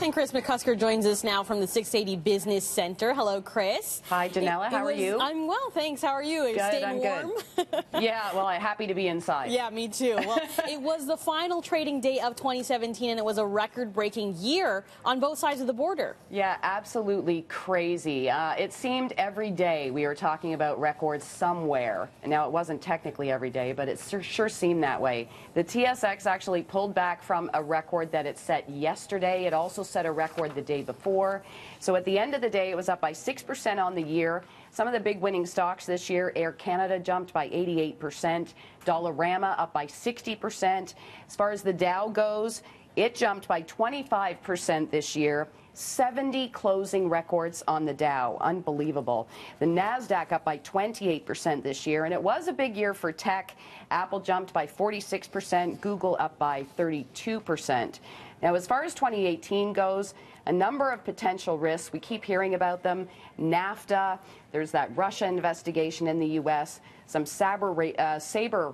And Chris McCusker joins us now from the 680 Business Center. Hello, Chris. Hi, Janella. How are you? I'm well, thanks. How are you? Are you staying warm? Good. Yeah, well, I'm happy to be inside. Yeah, me too. Well, it was the final trading day of 2017, and it was a record-breaking year on both sides of the border. Yeah, absolutely crazy. It seemed every day we were talking about records somewhere. Now, it wasn't technically every day, but it sure seemed that way. The TSX actually pulled back from a record that it set yesterday. It also set a record the day before. So at the end of the day, it was up by 6% on the year. Some of the big winning stocks this year: Air Canada jumped by 88%, Dollarama up by 60%. As far as the Dow goes, it jumped by 25% this year. 70 closing records on the Dow. Unbelievable. The NASDAQ up by 28% this year, and it was a big year for tech. Apple jumped by 46%, Google up by 32%. Now, as far as 2018 goes, a number of potential risks. We keep hearing about them. NAFTA, there's that Russia investigation in the U.S., some saber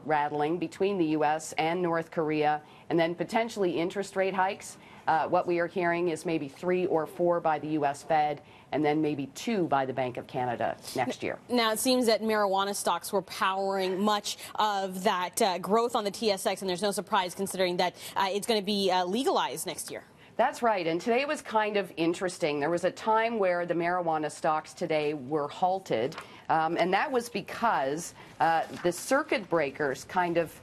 rattling between the U.S. and North Korea, and then potentially interest rate hikes. What we are hearing is maybe 3 or 4 by the U.S. Fed, and then maybe 2 by the Bank of Canada next year. Now, it seems that marijuana stocks were powering much of that growth on the TSX, and there's no surprise considering that it's going to be legalized next year. That's right, and today was kind of interesting. There was a time where the marijuana stocks today were halted, and that was because the circuit breakers kind of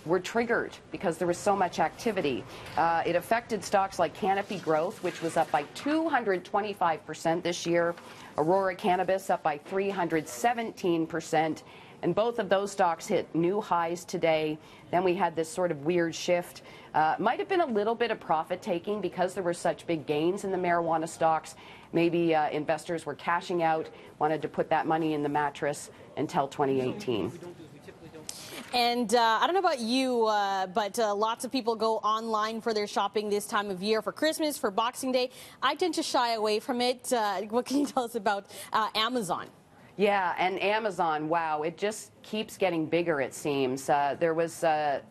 were triggered because there was so much activity. It affected stocks like Canopy Growth, which was up by 225% this year, Aurora Cannabis up by 317%, and both of those stocks hit new highs today. Then we had this sort of weird shift. Might have been a little bit of profit taking because there were such big gains in the marijuana stocks. Maybe investors were cashing out, wanted to put that money in the mattress until 2018. And I don't know about you, but lots of people go online for their shopping this time of year, for Christmas, for Boxing Day. I tend to shy away from it. What can you tell us about Amazon? Yeah, and Amazon, wow, it just keeps getting bigger, it seems. There was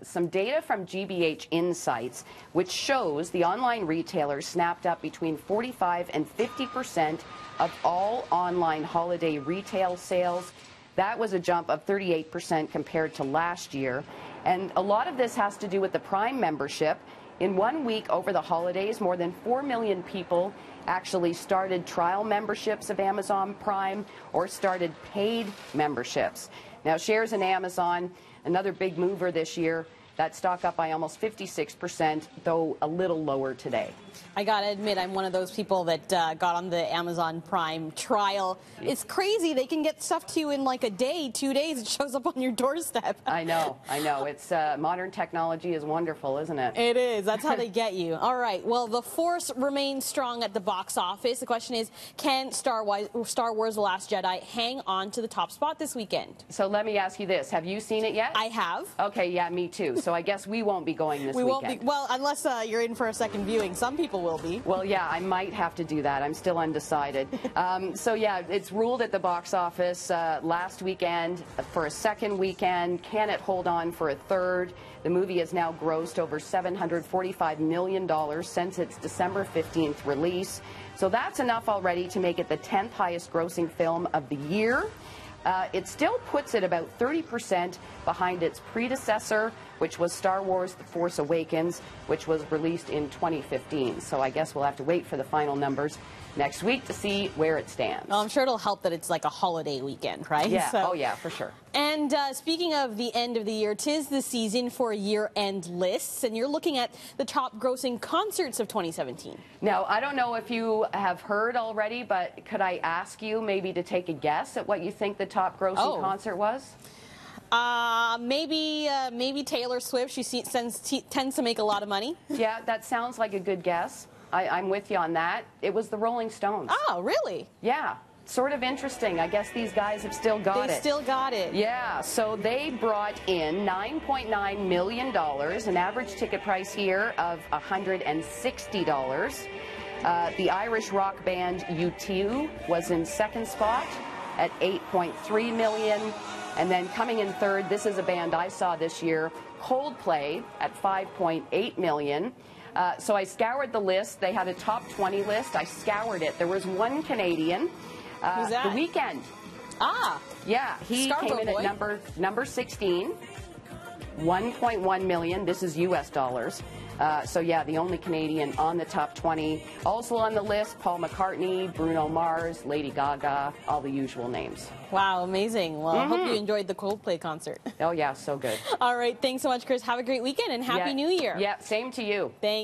some data from GBH Insights, which shows the online retailers snapped up between 45 and 50% of all online holiday retail sales. That was a jump of 38% compared to last year. And a lot of this has to do with the Prime membership. In 1 week over the holidays, more than 4 million people actually started trial memberships of Amazon Prime or started paid memberships. Now, shares in Amazon, another big mover this year. That stock up by almost 56%, though a little lower today. I got to admit, I'm one of those people that got on the Amazon Prime trial. It's crazy. They can get stuff to you in like a day, 2 days. It shows up on your doorstep. I know. It's modern technology is wonderful, isn't it? It is. That's how they get you. All right. Well, the force remains strong at the box office. The question is, can Star Wars: The Last Jedi hang on to the top spot this weekend? So let me ask you this. Have you seen it yet? I have. Okay, yeah, me too. So I guess we won't be going this weekend. Won't be. Well, unless you're in for a second viewing. Some people will be. Well, yeah, I might have to do that. I'm still undecided. So, yeah, it's ruled at the box office last weekend for a second weekend. Can it hold on for a third? The movie has now grossed over $745 million since its December 15th release. So that's enough already to make it the 10th highest grossing film of the year. It still puts it about 30% behind its predecessor, which was Star Wars: The Force Awakens, which was released in 2015. So I guess we'll have to wait for the final numbers next week to see where it stands. Well, I'm sure it'll help that it's like a holiday weekend, right? Yeah. So, oh, yeah, for sure. And speaking of the end of the year, 'tis the season for year-end lists, and you're looking at the top grossing concerts of 2017. Now, I don't know if you have heard already, but could I ask you maybe to take a guess at what you think the top grossing concert was? Maybe Taylor Swift. She tends to make a lot of money. Yeah, that sounds like a good guess. I'm with you on that. It was the Rolling Stones. Oh, really? Yeah. Sort of interesting. I guess these guys have still got it. They still got it. Yeah. So they brought in $9.9 million, an average ticket price here of $160. The Irish rock band U2 was in second spot at $8.3 million. And then coming in third, this is a band I saw this year, Coldplay at $5.8 million. So I scoured the list. They had a top 20 list. I scoured it. There was one Canadian. Who's that? The Weekend. Ah. Yeah, he Scarborough came in boy. at number 16, 1.1 million. This is U.S. dollars. So yeah, the only Canadian on the top 20. Also on the list, Paul McCartney, Bruno Mars, Lady Gaga, all the usual names. Wow, amazing. Well, I hope you enjoyed the Coldplay concert. Oh yeah, so good. All right, thanks so much, Chris. Have a great weekend and Happy New Year. Yeah, same to you. Thanks.